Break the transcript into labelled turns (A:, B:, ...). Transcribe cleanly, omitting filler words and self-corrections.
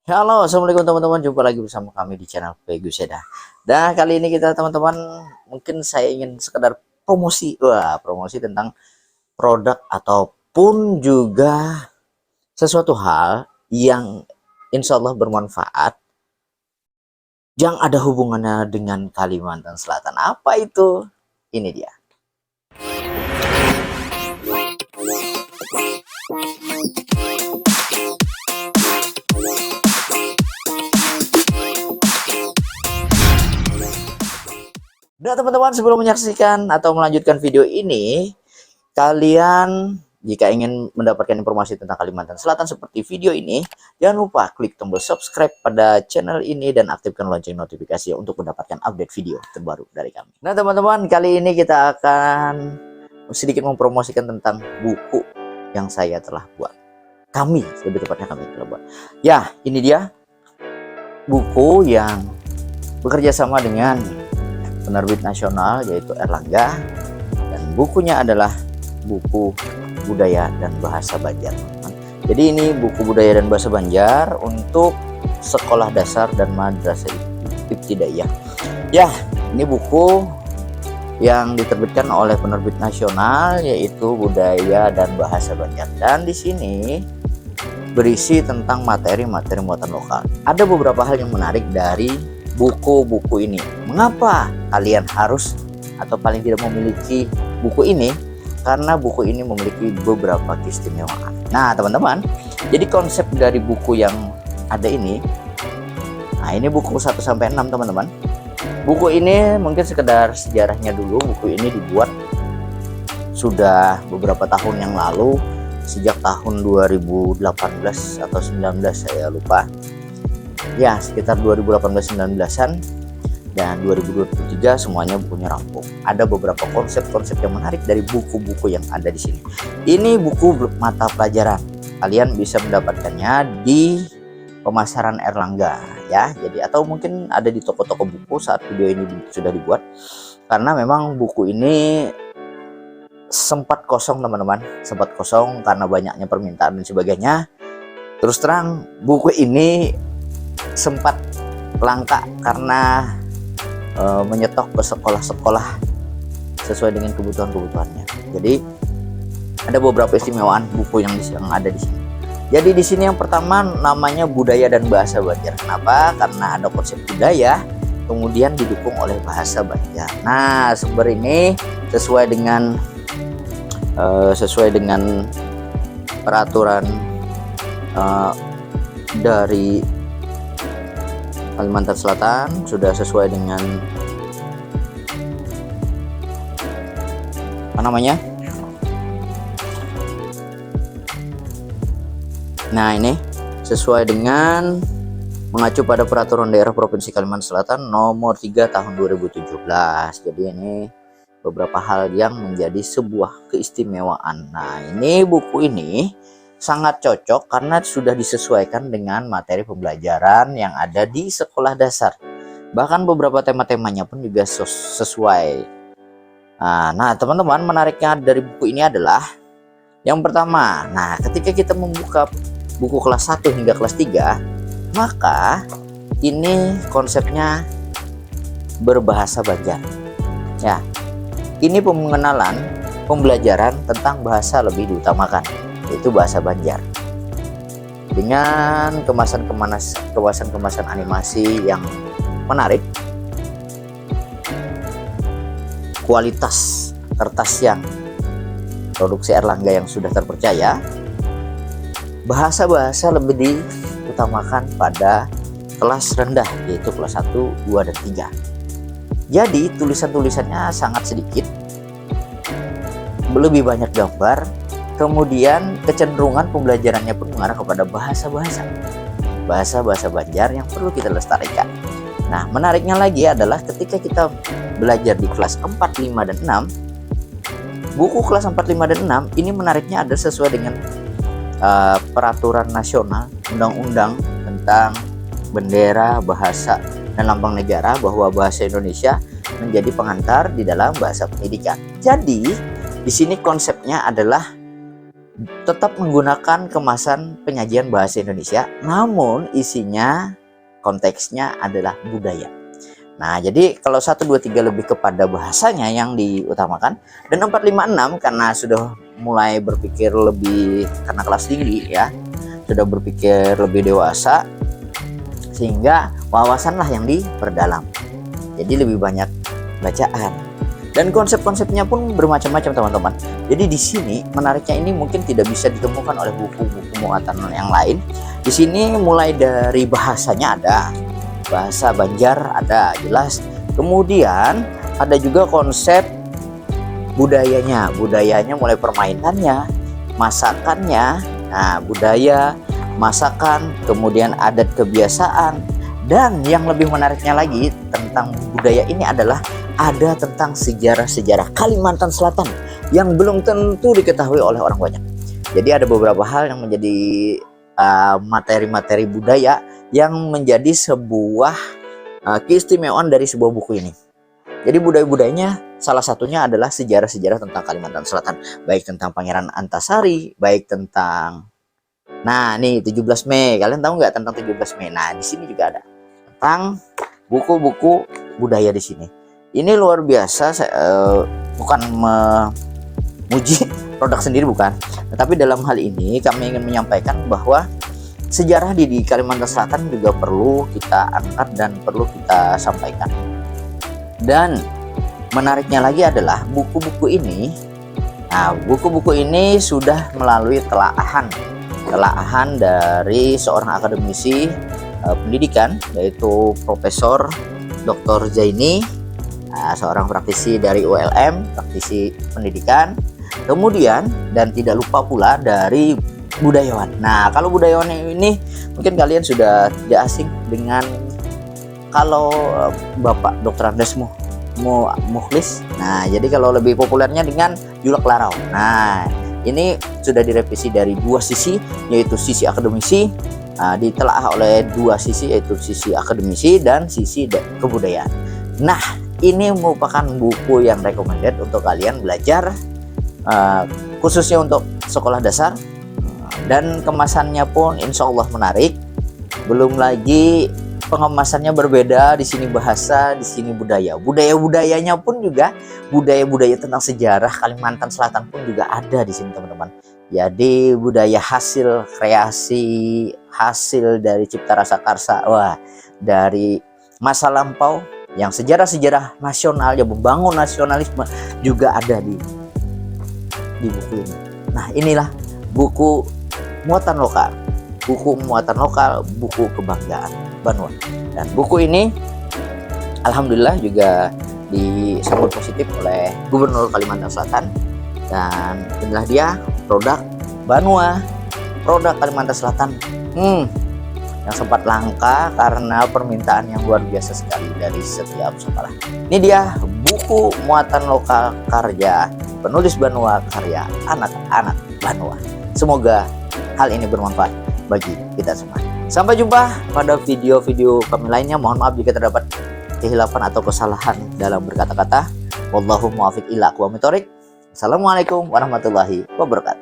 A: Halo, assalamualaikum teman-teman. Jumpa lagi bersama kami di channel Peguseda. Dan kali ini kita teman-teman, mungkin saya ingin sekedar promosi tentang produk ataupun juga sesuatu hal yang insya Allah bermanfaat, yang ada hubungannya dengan Kalimantan Selatan. Apa itu? Ini dia. Nah teman-teman, sebelum menyaksikan atau melanjutkan video ini, kalian jika ingin mendapatkan informasi tentang Kalimantan Selatan seperti video ini, jangan lupa klik tombol subscribe pada channel ini dan aktifkan lonceng notifikasi untuk mendapatkan update video terbaru dari kami. Nah teman-teman, kali ini kita akan sedikit mempromosikan tentang buku yang saya telah buat. Lebih tepatnya kami telah buat. Ya, ini dia buku yang bekerja sama dengan penerbit nasional yaitu Erlangga, dan bukunya adalah buku budaya dan bahasa Banjar. Jadi ini buku budaya dan bahasa Banjar untuk sekolah dasar dan madrasah ibtidaiyah. Ya, ini buku yang diterbitkan oleh penerbit nasional yaitu budaya dan bahasa Banjar, dan di sini berisi tentang materi-materi muatan lokal. Ada beberapa hal yang menarik dari buku-buku ini. Mengapa kalian harus atau paling tidak memiliki buku ini? Karena buku ini memiliki beberapa keistimewaan. Nah teman-teman, jadi konsep dari buku yang ada ini, nah ini buku 1-6 teman-teman. Buku ini mungkin sekedar sejarahnya dulu. Buku ini dibuat sudah beberapa tahun yang lalu, sejak tahun 2018 atau 19 saya lupa. Ya, sekitar 2018-19an, dan 2023 semuanya bukunya rampung. Ada beberapa konsep-konsep yang menarik dari buku-buku yang ada di sini. Ini buku mata pelajaran. Kalian bisa mendapatkannya di pemasaran Erlangga ya. Jadi atau mungkin ada di toko-toko buku saat video ini sudah dibuat. Karena memang buku ini sempat kosong teman-teman, sempat kosong karena banyaknya permintaan dan sebagainya. Terus terang buku ini sempat langka karena menyetok ke sekolah-sekolah sesuai dengan kebutuhannya. Jadi ada beberapa istimewaan buku yang ada di sini. Jadi di sini yang pertama namanya budaya dan bahasa Banjar. Kenapa? Karena ada konsep budaya kemudian didukung oleh bahasa Banjar. Nah, sumber ini sesuai dengan peraturan dari Kalimantan Selatan, sudah sesuai dengan apa namanya. Nah, ini sesuai dengan mengacu pada peraturan daerah Provinsi Kalimantan Selatan nomor 3 tahun 2017. Jadi ini beberapa hal yang menjadi sebuah keistimewaan. Nah, ini buku ini sangat cocok karena sudah disesuaikan dengan materi pembelajaran yang ada di sekolah dasar. Bahkan beberapa tema-temanya pun juga sesuai. Nah, teman-teman, menariknya dari buku ini adalah yang pertama, nah ketika kita membuka buku kelas 1 hingga kelas 3, maka ini konsepnya berbahasa Banjar. Ya, ini pengenalan pembelajaran tentang bahasa lebih diutamakan, yaitu bahasa Banjar, dengan kemasan animasi yang menarik, kualitas kertas yang produksi Erlangga yang sudah terpercaya, bahasa-bahasa lebih diutamakan pada kelas rendah, yaitu kelas 1, 2, dan 3. Jadi tulisan-tulisannya sangat sedikit, lebih banyak gambar. Kemudian kecenderungan pembelajarannya pun mengarah kepada bahasa-bahasa Banjar yang perlu kita lestarikan. Nah, menariknya lagi adalah ketika kita belajar di kelas 4, 5, dan 6, buku kelas 4, 5, dan 6 ini menariknya ada sesuai dengan peraturan nasional, undang-undang tentang bendera, bahasa, dan lambang negara, bahwa bahasa Indonesia menjadi pengantar di dalam bahasa pendidikan. Jadi di sini konsepnya adalah tetap menggunakan kemasan penyajian bahasa Indonesia, namun isinya konteksnya adalah budaya. Nah, jadi kalau 1, 2, 3 lebih kepada bahasanya yang diutamakan, dan 4, 5, 6 karena sudah mulai berpikir lebih karena kelas tinggi ya, sudah berpikir lebih dewasa, sehingga wawasanlah yang diperdalam. Jadi lebih banyak bacaan. Dan konsep-konsepnya pun bermacam-macam teman-teman. Jadi di sini menariknya ini mungkin tidak bisa ditemukan oleh buku-buku muatan yang lain. Di sini mulai dari bahasanya ada, bahasa Banjar ada jelas. Kemudian ada juga konsep budayanya. Budayanya mulai permainannya, masakannya, nah budaya, masakan, kemudian adat kebiasaan. Dan yang lebih menariknya lagi tentang budaya ini adalah ada tentang sejarah-sejarah Kalimantan Selatan yang belum tentu diketahui oleh orang banyak. Jadi ada beberapa hal yang menjadi materi-materi budaya yang menjadi sebuah keistimewaan dari sebuah buku ini. Jadi budaya-budayanya salah satunya adalah sejarah-sejarah tentang Kalimantan Selatan, baik tentang Pangeran Antasari, baik tentang, nah nih 17 Mei, kalian tahu nggak tentang 17 Mei? Nah di sini juga ada tentang buku-buku budaya di sini. Ini luar biasa. Bukan memuji produk sendiri, bukan, tetapi dalam hal ini kami ingin menyampaikan bahwa sejarah di Kalimantan Selatan juga perlu kita angkat dan perlu kita sampaikan. Dan menariknya lagi adalah buku-buku ini, nah buku-buku ini sudah melalui telaahan dari seorang akademisi pendidikan, yaitu Profesor Dr. Zaini, seorang praktisi dari ULM, praktisi pendidikan, kemudian dan tidak lupa pula dari budayawan. Nah, kalau budayawan ini mungkin kalian sudah tidak asing dengan kalau Bapak Dr. Andes Mukhlis. Nah, jadi kalau lebih populernya dengan Julek Larau. Nah, ini sudah direvisi dari 2 sisi, yaitu sisi akademisi, ditelaah oleh 2 sisi, yaitu sisi akademisi dan sisi kebudayaan. Nah, ini merupakan buku yang recommended untuk kalian belajar, khususnya untuk sekolah dasar, dan kemasannya pun insya Allah menarik. Belum lagi pengemasannya berbeda, di sini bahasa, di sini budaya. Budayanya pun juga budaya tentang sejarah Kalimantan Selatan pun juga ada di sini teman-teman. Jadi budaya hasil kreasi, hasil dari cipta rasa karsa, wah, dari masa lampau, yang sejarah-sejarah nasional yang membangun nasionalisme juga ada di buku ini. Nah, inilah buku muatan lokal, buku kebanggaan Banua. Dan buku ini alhamdulillah juga disambut positif oleh Gubernur Kalimantan Selatan. Dan inilah dia produk Banua, produk Kalimantan Selatan yang sempat langka karena permintaan yang luar biasa sekali dari setiap sekolah. Ini dia buku muatan lokal karya penulis Banua, karya anak-anak Banua. Semoga hal ini bermanfaat bagi kita semua. Sampai jumpa pada video-video kami lainnya. Mohon maaf jika terdapat kehilafan atau kesalahan dalam berkata-kata. Wallahu muwaffiq ila aqwamit thoriq. Assalamualaikum warahmatullahi wabarakatuh.